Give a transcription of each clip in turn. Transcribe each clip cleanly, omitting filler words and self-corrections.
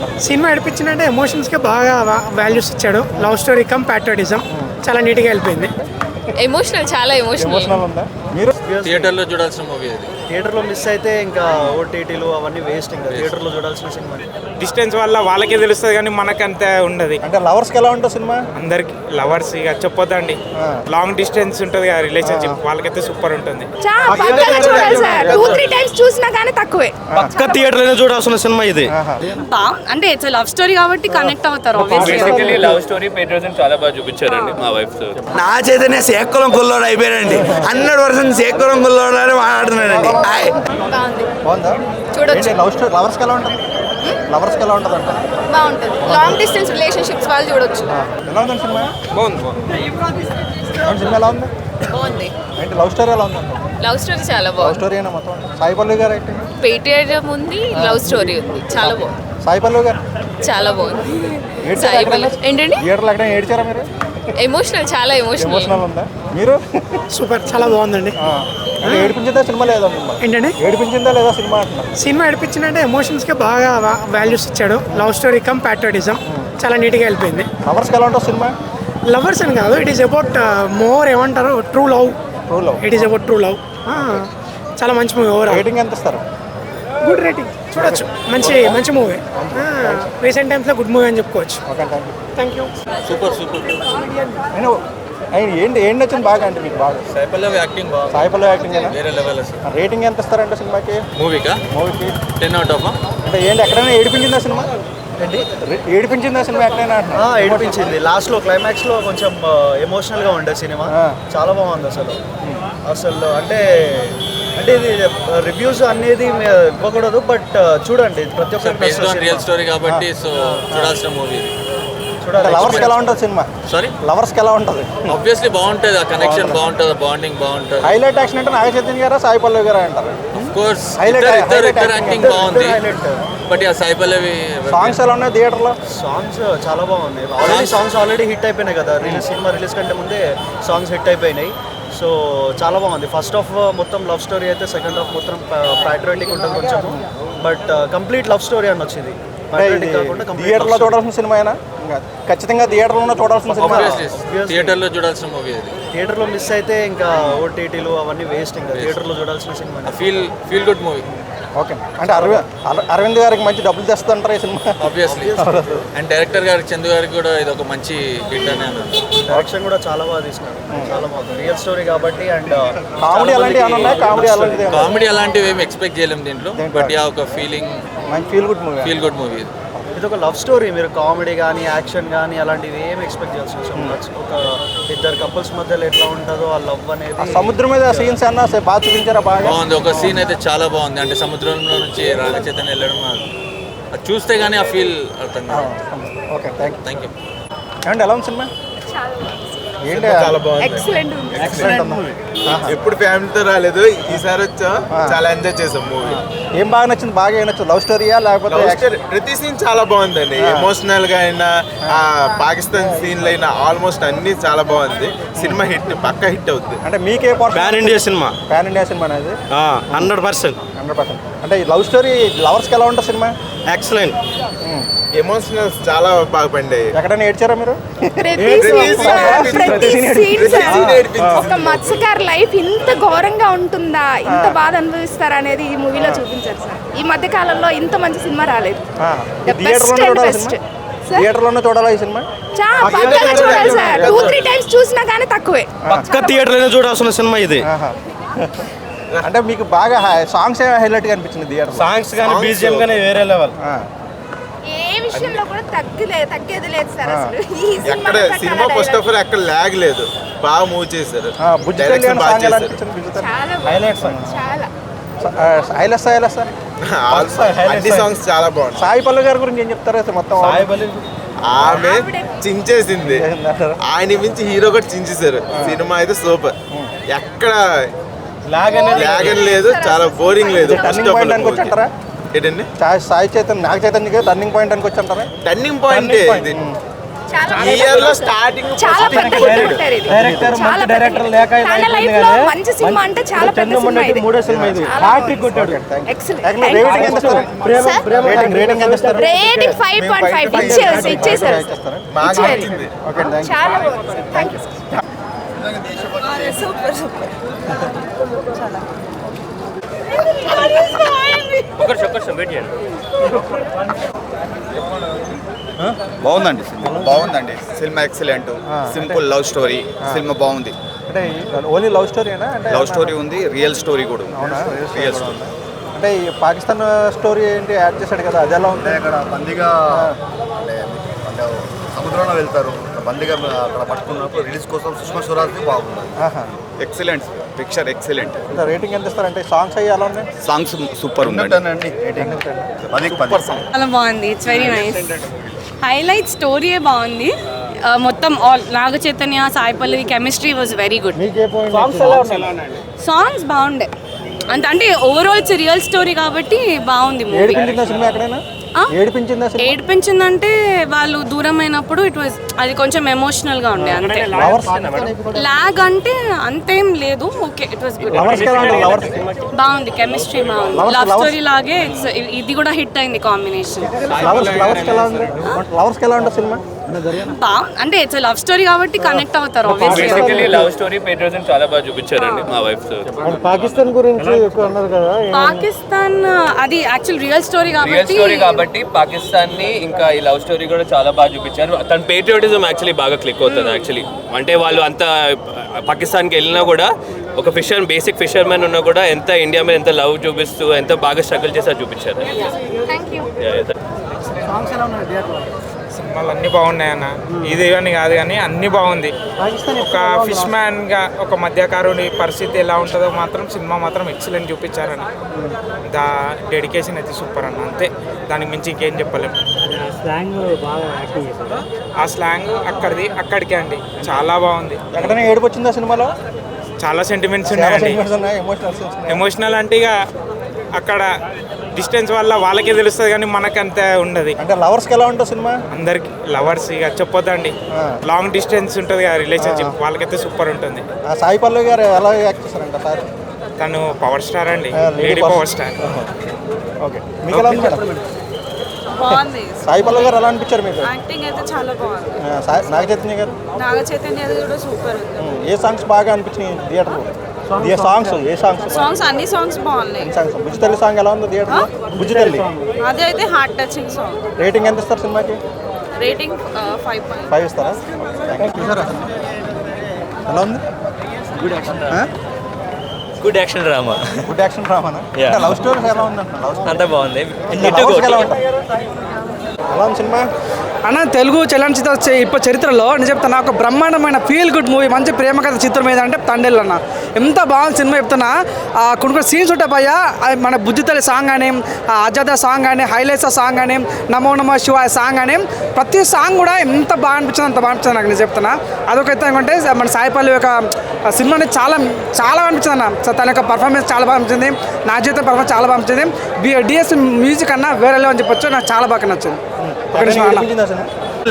Cinema నడిపించినంటే ఎమోషన్స్కి బాగా values ఇచ్చాడు. Love story come patriotism చాలా నీట్గా వెళ్ళిపోయింది. చాలా ఎమోషనల్ ఉందా? మీరు థియేటర్లో చూడాల్సిన మూవీ అది. థియేటర్లో మిస్ అయితే ఇంకా ఓటీటీలు అవన్నీ వేస్ట్. ఇంకా థియేటర్లో చూడాల్సిన సినిమా. డిస్టెన్స్ వల్ల వాళ్ళకే తెలుస్తుంది కానీ మనకంత ఉండదు. అంటే లవర్స్కి ఎలా ఉంటుంది సినిమా? అందరికి లవర్స్ ఇక చెప్పొద్దండి, లాంగ్ డిస్టెన్స్ ఉంటుంది కదా రిలేషన్షిప్, వాళ్ళకైతే సూపర్ ఉంటుంది. చూసినా కానీ తక్కువే. పక్క థియేటర్లో చూడాల్సిన సినిమా ఇది. అంటే ఇట్స్ లవ్ స్టోరీ కాబట్టి కనెక్ట్ అవుతారు. బేసికల్లీ లవ్ స్టోరీ పేట్రియటిజం చాలా బాగా చూపించారండి మా వైఫ్ తో. నా చైతన్య సేకులం గుల్లోడు అయిపోయాడండి. 100% సేకులం గుల్లోడు అని మాట్లాడుతున్నాడండి. బాగుందా? చూడొచ్చు. లవ్ స్టోరీ లవర్స్కి ఎలా ఉంటుంది? లవర్స్కి ఎలా ఉంటుంది అంటే బాగుంటుంది. లాంగ్ డిస్టెన్స్ రిలేషన్షిప్స్ వాళ్ళు చూడొచ్చు. ఎలా ఉందండి సినిమా? బాగుంది. సినిమా ఎలా ఉంది? బాగుంది. అంటే లవ్ స్టోరీ ఎలా ఉంది? లవ్ స్టోరీ చాలా లవ్ బాగుంది. స్టోరీ అయినా మొత్తం సాయి పల్లవి గారు యాక్టింగ్, పేట్రియాటిజం ఉంది, లవ్ స్టోరీ ఉంది. చాలా బాగుంది. సాయి పల్లవి గారు చాలా బాగుంది. ఏడ్చారా? ఏంటండి? థియేటర్లో ఎక్కడ ఏడ్చారా మీరు? చాలా ఎమోషనల్. ఎమోషనల్ ఉందా? మీరు సూపర్ చాలా బాగుందండి. అంటే ఏడిపించిందా సినిమా లేదా? ఏంటండి ఏడిపించిందా లేదా సినిమా అంటున్నా? సినిమా నడిపించినంటే ఎమోషన్స్కి బాగా వాల్యూస్ ఇచ్చాడు. లవ్ స్టోరీ కమ్ ప్యాట్రియాటిజం చాలా నీట్గా వెళ్ళిపోయింది. లవర్స్కి ఎలా ఉంటుంది సినిమా? లవర్స్ అని కాదు, ఇట్ ఈస్ అబౌట్ మోర్ ఏమంటారు true love. It is about true love. చాలా మంచి మూవీ. ఓవర్ రేటింగ్ ఎంత ఇస్తారు? గుడ్ రేటింగ్, చూడొచ్చు. మంచి మూవీ. రీసెంట్ టైమ్స్లో గుడ్ మూవీ అని చెప్పుకోవచ్చు. Okay, thank you. సూపర్ ఏంటి నచ్చింది బాగా అంటే మీకు? బాగా సాయి పల్లవి యాక్టింగ్ బాగా, సాయి పల్లవి యాక్టింగ్ వేరే లెవెల్ అసలు. రేటింగ్ ఎంత ఇస్తారంటే సినిమాకి? మూవీకి 10 out of. అంటే ఏంటి ఎక్కడైనా ఏడిపించిందా సినిమా? ఏంటి ఏడిపించిందా సినిమా ఎక్కడైనా? ఏడిపించింది. లాస్ట్లో క్లైమాక్స్లో కొంచెం ఎమోషనల్గా ఉండే సినిమా. చాలా బాగుంది అసలు అంటే ఇది రివ్యూస్ అనేది ఇవ్వకూడదు, బట్ చూడండి ప్రతి ఒక్కరు రియల్ స్టోరీ కాబట్టి సో చూడాల్సిన మూవీ ఇది. లవర్స్కి ఎలా ఉంటుంది సినిమా? సారీ, లవర్స్కి ఎలా ఉంటుంది? ఆబ్వియస్లీ బాగుంటుంది. ఆ కనెక్షన్ బాగుంటుంది, బాండింగ్ బాగుంటుంది. హైలైట్ యాక్షన్ అంటే నాగ చైతన్య గారా సాయి పల్లవి గారా అంటారు? ఆఫ్ కోర్స్ Highlight ఇద్దరు యాక్టింగ్ బాగుంది. బట్ ఆ సాయి పల్లవి సాంగ్స్ ఎలా ఉన్నాయి థియేటర్లో? సాంగ్స్ చాలా బాగున్నాయి. సాంగ్స్ ఆల్రెడీ హిట్ అయిపోయినాయి కదా. సినిమా రిలీజ్ కంటే ముందే సాంగ్స్ హిట్ అయిపోయినాయి. సో చాలా బాగుంది. ఫస్ట్ హాఫ్ మొత్తం లవ్ స్టోరీ అయితే, సెకండ్ హాఫ్ మొత్తం ప్యాట్రియాటిక్ ఉంటుంది కొంచెము. బట్ కంప్లీట్ లవ్ స్టోరీ అని వచ్చింది. థియేటర్లో చూడాల్సిన సినిమా అయినా ఖచ్చితంగా థియేటర్లో చూడాల్సిన సినిమా. థియేటర్లో చూడాల్సిన మూవీ అది. థియేటర్లో మిస్ అయితే ఇంకా ఓటీటీలు అవన్నీ వేస్ట్. ఇంకా థియేటర్లో చూడాల్సిన cinema. Feel good movie. Okay, అంటే అరవింద్ గారికి మంచి డబ్బులు తెస్తుంటారు ఈ సినిమా ఆబ్వియస్లీ. అండ్ డైరెక్టర్ గారికి, చందు గారికి కూడా ఇది ఒక మంచి హిట్ అని అన్నారు. డైరెక్షన్ కూడా చాలా బాగా తీసుకున్నారు. చాలా బాగుంది. రియల్ స్టోరీ కాబట్టి. అండ్ కామెడీ అలాంటివి ఏమైనా ఉన్నాయి? కామెడీ అలాంటివి ఏమి ఎక్స్పెక్ట్ చేయలేము దీంట్లో. బట్ ఒక ఫీలింగ్, ఫీల్ గుడ్ మూవీ ఇది ఒక లవ్ స్టోరీ. మీరు కామెడీ కానీ యాక్షన్ కానీ అలాంటివి ఏమి ఎక్స్పెక్ట్ చేయాల్సిన అవసరం లేదు. ఒక ఇద్దరు కపుల్స్ మధ్యలో ఎట్లా ఉంటుందో ఆ లవ్ అనేది. సముద్రం మీద సీన్స్ అన్నా బాగా చూపించారా? బాగుంది. ఒక సీన్ అయితే చాలా బాగుంది. అంటే సముద్రంలో నుంచి రాగ చైతన్య వెళ్ళడం, అది చూస్తే కానీ ఆ ఫీల్ అర్థం కాదు. Okay, thank you. అండ్ ఎలా ఉంది సినిమా? ఏంటి చాలా బాగుంది. Excellent movie. ఎప్పుడు ఫ్యామిలీతో రాలేదు, ఈసారి వచ్చా చాలా ఎంజాయ్ చేసాం మూవీ. ఏం బాగా నచ్చింది? బాగా ఏం నచ్చింది? లవ్ స్టోరీయా లేకపోతే? ప్రతి సీన్ చాలా బాగుందండి. ఎమోషనల్ గా అయినా, పాకిస్తాన్ సీన్లు అయినా ఆల్మోస్ట్ అన్ని చాలా బాగుంది. సినిమా హిట్, పక్కా హిట్ అవుతుంది. అంటే మీకే పాన్ ఇండియా సినిమా అనేది 100%. అంటే లవ్ స్టోరీ లవర్స్కి ఎలా ఉంటుంది సినిమా? ఎక్సలెంట్. ఎమోషనల్స్ చాలా బాగా పండాయి. ఎక్కడైనా ఏడ్చారా మీరు? ఒక మత్స్యకారు లైఫ్ ఇంత ఘోరంగా ఉంటుందా, ఇంత బాధ అనుభవిస్తారా అనేది ఈ మూవీలో చూపించారు సార్. ఈ మధ్య కాలంలో ఇంత మంచి సినిమా రాలేదు. థియేటర్లోనే చూడాలి ఈ సినిమా. చూడాలి సార్. 2-3 టైమ్స్ చూసినా కానీ తక్కువే. పక్క థియేటర్లో చూడాల్సిన సినిమా ఇది. అంటే మీకు బాగా సాంగ్స్ హైలైట్గా అనిపించింది థియేటర్? సాంగ్స్ కానీ బీజిఎం కానీ వేరే లెవెల్. ఏ విషయంలో కూడా తగ్గేది లేదు సార్. అసలు ఈ ఎక్కడ సినిమా ఫస్ట్ ఆఫ్ ఆల్ ఎక్కడ లాగ్ లేదు, బాగా మూవ్ చేశారు. డైరెక్షన్ బాగా చేశారు. అన్ని సాంగ్స్ చాలా బాగుంది. సాయి పల్లవి గారి గురించి ఏం చెప్తారు అసలు మొత్తం? ఆమె చించేసింది. ఆయన మించి హీరో కూడా చించేశారు. సినిమా అయితే సూపర్. ఎక్కడ లాగ్ అని లేదు, చాలా బోరింగ్ లేదు. టర్నింగ్ పాయింట్ అనుకు వచ్చంటారా? ఏంటండి సాయి చైతన్య నాగ చైతన్య టర్నింగ్ పాయింట్ అనుకు వచ్చంటారా? టర్నింగ్ పాయింట్ ఈ ఇయర్ లో స్టార్టింగ్ చాలా పెద్ద క్యారెక్టర్ ఇది. డైరెక్టర్ చాలా మంచి పెద్ద డైరెక్టర్ hit. లేక తన లైఫ్ లో మంచి సినిమా అంటే చాలా పెద్ద సినిమా ఇది. మూడో సినిమా ఇది హ్యాట్రిక్ కొట్టాడు. ఎక్సలెంట్. రేటింగ్ ఎంత ఇస్తారు? రేటింగ్ ఎంత ఇస్తారు? రేటింగ్ 5.5 ఇచ్చేసారు. Okay thank you. చాలా బాగుంది. థాంక్యూ. సూపర్ బాగుందండి బాగుందండి cinema excellent simple love story cinema బాగుంది. అంటే ఓన్లీ లవ్ స్టోరీనా? అంటే లవ్ స్టోరీ ఉంది, రియల్ స్టోరీ కూడా ఉంది. అవునా? Real story. అంటే ఈ పాకిస్తాన్ స్టోరీ ఏంటి యాడ్ చేశాడు కదా, అది ఎలా ఉంది? అక్కడ బందీగా అంటే సముద్రంలో వెళ్తారు, బందీగా అక్కడ పట్టుకున్నప్పుడు రిలీజ్ కోసం సుష్మా స్వరాజ్ బాగుంది. Excellent picture excellent. రేటింగ్ ఎంత ఇస్తారు? అంటే సాంగ్స్ అయ్యి ఎలా ఉన్నాయి? సాంగ్స్ సూపర్ ఉందండి. అండి చాలా బాగుంది. It's very nice. హైలైట్ స్టోరీయే బాగుంది. మొత్తం all Naga Chaitanya Sai Pallavi chemistry was very good. Songs బాగుండే అంటే ఓవరాల్ ఇట్స్ రియల్ స్టోరీ కాబట్టి బాగుంది మూవీ. ఏడిపించిందా సినిమా ఎక్కడైనా? ఏడిపించిందా సినిమా? ఏడిపించిందంటే వాళ్ళు దూరమైనప్పుడు ఇట్ వాజ్ అది కొంచెం ఎమోషనల్ గా ఉండే అంతే. లాగ్ అంటే అంతేం లేదు. Okay it was good. బాగుంది. కెమిస్ట్రీ బాగుంది. లవ్ స్టోరీ లాగే ఇది కూడా హిట్ అయింది కాంబినేషన్. లవర్స్ ఎలా ఉంటుంది సినిమా? అంటే ఇట్స్ లవ్ స్టోరీ కాబట్టి కనెక్ట్ అవుతారు. బేసికల్లీ లవ్ స్టోరీ పేట్రియటిజం చాలా బాగా చూపించారండి మా వైఫ్ తో. పాకిస్తాన్ గురించి ఎక్కువ అన్నారు కదా. పాకిస్తాన్ అది యాక్చువల్ రియల్ స్టోరీ కాబట్టి పాకిస్తాన్ ని ఇంకా ఈ లవ్ స్టోరీ కూడా చాలా బాగా చూపించారు. తన పేట్రియాటిజం యాక్చువల్లీ బాగా క్లిక్ అవుతుంది యాక్చువల్లీ. అంటే వాళ్ళు అంత పాకిస్తాన్కి వెళ్ళినా కూడా ఒక బేసిక్ ఫిషర్మెన్ ఉన్నా కూడా ఎంత ఇండియా మీద ఎంత లవ్ చూపిస్తూ ఎంత బాగా స్ట్రగుల్ చేసి చూపించారు. సినిమాలు అన్నీ బాగున్నాయి అన్న. ఇది అని కాదు కానీ అన్నీ బాగుంది. ఒక ఫిష్ మ్యాన్గా ఒక మధ్యకారుని పరిస్థితి ఎలా ఉంటుందో మాత్రం సినిమా మాత్రం ఎక్సలెంట్ చూపించారన్న. డెడికేషన్ అయితే సూపర్ అన్న. అంతే, దానికి మించి ఇంకేం చెప్పలేము. ఆ స్లాంగ్ అక్కడికే అండి చాలా బాగుంది. ఎక్కడైనా ఏడుపు వచ్చిందా సినిమాలో? చాలా సెంటిమెంట్స్ ఉన్నాయండి. ఎమోషనల్ అంటే ఇక అక్కడ డిస్టెన్స్ వల్ల వాళ్ళకే తెలుస్తుంది కానీ మనకంత ఉండదు. అంటే లవర్స్కి ఎలా ఉంటుంది సినిమా? అందరికి లవర్స్ ఇక చెప్పొద్దండి. లాంగ్ డిస్టెన్స్ ఉంటుంది కదా రిలేషన్షిప్, వాళ్ళకైతే సూపర్ ఉంటుంది. సాయి పల్లవి గారు ఎలా యాక్ట్ చేస్తారంట సార్? తను పవర్ స్టార్ అండి, లేడీ పవర్ స్టార్. ఓకే, మీకు ఎలా ఉంది? బాగుంది. సాయి పల్లవి గారు ఎలా అనిపించారు మీకు? యాక్టింగ్ అయితే చాలా బాగుంది. నాగ చైతన్య గారు? నాగ చైతన్య కూడా సూపర్ ఉంది. ఏ సాంగ్స్ బాగా అనిపించినాయి థియేటర్లో? ఏ సాంగ్స్? అన్ని సాంగ్స్ బాగున్నాయి. బుజ్జితల్లి సాంగ్ ఎలా ఉంది థియేటర్లో? బుజ్జితల్లి అదే అయితే హార్ట్ టచింగ్ సాంగ్. రేటింగ్ ఎంత ఇస్తారు సినిమాకి? రేటింగ్ 5 ఇస్తారా? ఎలా ఉంది? Good action drama. Good action డ్రామానా? లవ్ స్టోరీస్ ఎలా ఉందంట? అంతా బాగుంది. ఎలా ఉంది సినిమా? అన్న తెలుగు చలనచిత్ర చరిత్రలో నేను చెప్తాను ఒక బ్రహ్మాండమైన ఫీల్ గుడ్ మూవీ, మంచి ప్రేమ కథ చిత్రం ఏదంటే తండేళ్ళు అన్న. ఎంత బాగుంది సినిమా చెప్తున్నా. కొన్ని సీన్స్ ఉంటాయి భయ్యా, మన బుజ్జితల్లి సాంగ్ అని, అజాద సాంగ్ అని, హైలైట్స్ సాంగ్ అని, నమో నమో శివాయ సాంగ్ అని, ప్రతి సాంగ్ కూడా ఎంత బాగా అనిపించింది, అంత బాగా అనిపించింది నాకు. నేను చెప్తున్నా అదొక ఎత్తు అనుకుంటే మన సాయి పల్లవి యొక్క సినిమా అనేది చాలా అనిపించింది అన్న. తన యొక్క పర్ఫార్మెన్స్ చాలా బాగా అనిపించింది, నా జీవితం పర్ఫార్మెన్స్ చాలా బాగా అనిపించింది. డిఎస్ మ్యూజిక్ అన్న వేరే లేవని చెప్పొచ్చు, నాకు చాలా బాగా నచ్చింది.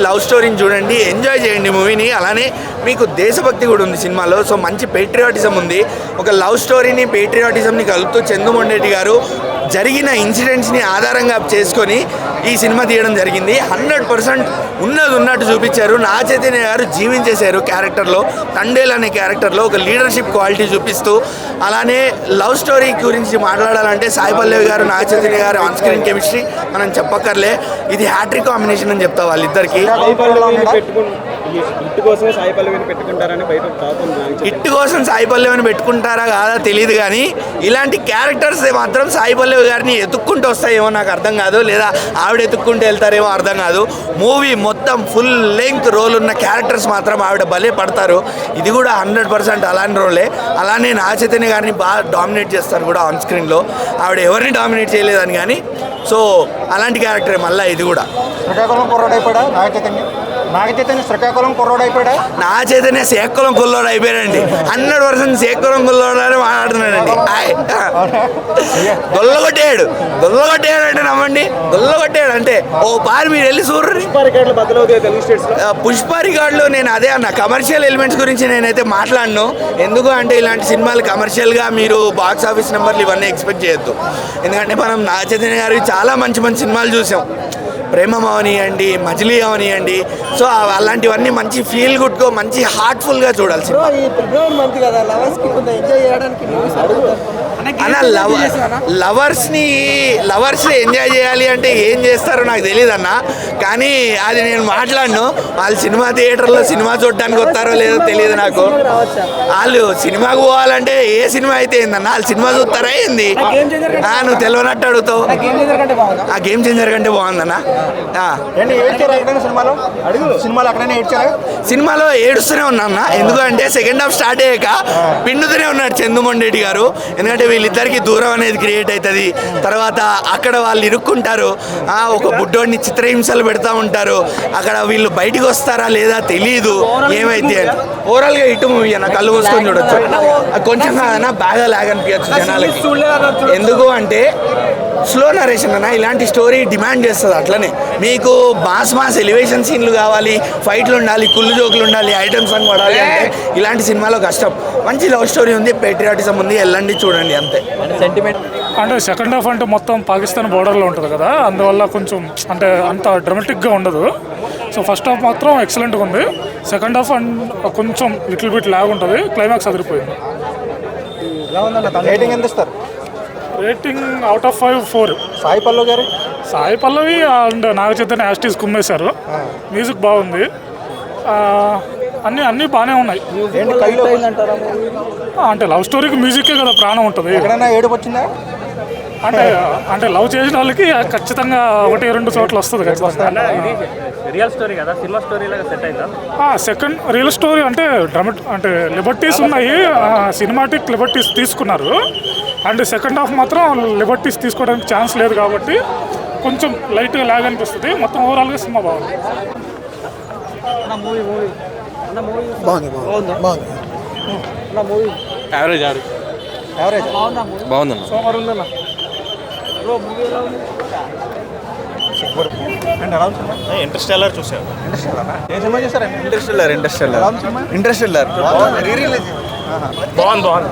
లవ్ స్టోరీని చూడండి, ఎంజాయ్ చేయండి మూవీని. అలానే మీకు దేశభక్తి కూడా ఉంది సినిమాలో. సో మంచి పేట్రియాటిజం ఉంది. ఒక లవ్ స్టోరీని పేట్రియాటిజంని కలుపుతూ చందుమొండేటి గారు జరిగిన ఇన్సిడెంట్స్ని ఆధారంగా చేసుకొని ఈ సినిమా తీయడం జరిగింది. 100% ఉన్నట్టు చూపించారు. నాగ చైతన్య గారు జీవించేశారు క్యారెక్టర్లో. తండేల్ అనే క్యారెక్టర్లో ఒక లీడర్షిప్ క్వాలిటీ చూపిస్తూ, అలానే లవ్ స్టోరీ గురించి మాట్లాడాలంటే సాయి పల్లవి గారు నాగ చైతన్య గారు ఆన్ స్క్రీన్ కెమిస్ట్రీ మనం చెప్పక్కర్లే. ఇది హ్యాట్రిక్ కాంబినేషన్ అని చెప్తా వాళ్ళిద్దరికి. హిట్ కోసం సాయి పల్లవిని పెట్టుకుంటారని బయట టాక్ ఉంది. హిట్ కోసం సాయి పల్లవిని పెట్టుకుంటారా కాదా తెలియదు కానీ ఇలాంటి క్యారెక్టర్స్ మాత్రం సాయి పల్లవి గారిని ఎత్తుక్కుంటూ వస్తాయేమో నాకు అర్థం కాదు, లేదా ఆవిడ ఎత్తుక్కుంటూ వెళ్తారేమో అర్థం కాదు. మూవీ మొత్తం ఫుల్ లెంగ్త్ రోల్ ఉన్న క్యారెక్టర్స్ మాత్రం ఆవిడ భలే పడతారు. ఇది కూడా 100% అలాంటి రోలే. అలానే నాగ చైతన్య గారిని బాగా డామినేట్ చేస్తారు కూడా ఆన్ స్క్రీన్లో. ఆవిడ ఎవరిని డామినేట్ చేయలేదని కానీ, సో అలాంటి క్యారెక్టరే మళ్ళీ ఇది కూడా. శ్రీకాకుళం కుర్రాడు అయిపోయాడా నాగ చైతన్య? నాగ చైతన్య శ్రీకాకుళం కుర్రోడు అయిపోయాడా? నా చైతన్య శ్రీకాకుళం కుల్లోడు అయిపోయాడండి. 100% శ్రీకాకుళం కుల్లోడు అని మాట్లాడుతున్నాడండి. గొల్లగొట్టాడు అంటే నమ్మండి, గొల్లగొట్టాడు అంటే ఓ పారి మీరు వెళ్ళి చూడండి. పుష్ప రికార్డులు నేను అదే అన్న, కమర్షియల్ ఎలిమెంట్స్ గురించి నేనైతే మాట్లాడను. ఎందుకు అంటే ఇలాంటి సినిమాలు కమర్షియల్గా మీరు బాక్స్ ఆఫీస్ నెంబర్లు ఇవన్నీ ఎక్స్పెక్ట్ చేయొద్దు. ఎందుకంటే మనం నాగ చైతన్య గారికి చాలా మంచి మంచి సినిమాలు చూసాం. ప్రేమం అవనియండి, మజిలీ అవనియండి. సో అలాంటివన్నీ మంచి ఫీల్ గుడ్గా మంచి హార్ట్ఫుల్గా చూడాలి సినిమా. అన్న లవర్స్ని ఎంజాయ్ చేయాలి అంటే ఏం చేస్తారో నాకు తెలియదు అన్న, కానీ అది నేను మాట్లాడను. వాళ్ళు సినిమా థియేటర్లో సినిమా చూడడానికి వస్తారో లేదో తెలియదు నాకు. వాళ్ళు సినిమాకు పోవాలంటే ఏ సినిమా అయితే ఏందన్న, వాళ్ళు సినిమా చూస్తారా ఏంది? నువ్వు తెలియనట్టు అడుగుతావు. ఆ గేమ్ చేంజర్ కంటే బాగుందన్న. సినిమాలో ఏడుస్తూనే ఉన్నా అన్న, ఎందుకంటే సెకండ్ హాఫ్ స్టార్ట్ అయ్యాక పిండుతూనే ఉన్నాడు చందుమోహన్ రెడ్డి గారు. ఎందుకంటే వీళ్ళిద్దరికి దూరం అనేది క్రియేట్ అవుతుంది. తర్వాత అక్కడ వాళ్ళు ఇరుక్కుంటారు, ఒక బుడ్డోడిని చిత్రహింసలు పెడతా ఉంటారు. అక్కడ వీళ్ళు బయటికి వస్తారా లేదా తెలియదు ఏమైతే. ఓవరాల్గా ఇటు మూవీ అన్న కళ్ళు మూసుకొని చూడొచ్చు. కొంచెం కాదన్నా బాగా లాగ్ అనిపించచ్చు జనాలకి. ఎందుకు అంటే స్లో నరేషన్ అన్న, ఇలాంటి స్టోరీ డిమాండ్ చేస్తుంది. అట్లనే మీకు మాస్ ఎలివేషన్ సీన్లు కావాలి, ఫైట్లు ఉండాలి, కుళ్ళు జోకులు ఉండాలి, ఐటమ్స్ అని పడాలి అంటే ఇలాంటి సినిమాలో కష్టం. మంచి లవ్ స్టోరీ ఉంది, పేట్రియాటిజం ఉంది, వెళ్ళండి చూడండి అంతే. సెంటిమెంట్ అంటే సెకండ్ హాఫ్ అంటే మొత్తం పాకిస్తాన్ బోర్డర్లో ఉంటుంది కదా, అందువల్ల కొంచెం అంటే అంత డ్రమాటిక్గా ఉండదు. సో ఫస్ట్ హాఫ్ మాత్రం ఎక్సలెంట్గా ఉంది. సెకండ్ హాఫ్ కొంచెం లిటిల్ బిట్ లాగ్ ఉంటుంది. క్లైమాక్స్ అదిరిపోయింది. రేటింగ్ ఎంత ఇస్తారు? Rating out of 5 4. Sai Pallavi గారు, సాయి పల్లవి అండ్ నాగ చైతన్య యాస్టీస్ కుమ్మేశారు. మ్యూజిక్ బాగుంది, అన్నీ బాగానే ఉన్నాయి. అంటే లవ్ స్టోరీకి మ్యూజిక్కే కదా ప్రాణం ఉంటుంది. ఎక్కడైనా ఏడుపు వచ్చిందా? అంటే లవ్ చేసిన వాళ్ళకి ఖచ్చితంగా 1-2 చోట్ల వస్తుంది ఖచ్చితంగా. రియల్ స్టోరీ కదా, సినిమా స్టోరీ లాగా సెట్ అయిందా? సెకండ్ రియల్ స్టోరీ అంటే అంటే లిబర్టీస్ ఉన్నాయి, సినిమాటిక్ లిబర్టీస్ తీసుకున్నారు. అండ్ సెకండ్ హాఫ్ మాత్రం లిబర్టీస్ తీసుకోవడానికి ఛాన్స్ లేదు కాబట్టి కొంచెం లైట్గా లాగ్ అనిపిస్తుంది. మొత్తం ఓవరాల్గా సినిమా బాగుంది. యావరేజ్ బాగుందన్న. ఇంటర్స్టెల్లర్ చూసారు? ఏ సినిమా చూసారా? ఇంటర్స్టెల్లర్ బాగుంది.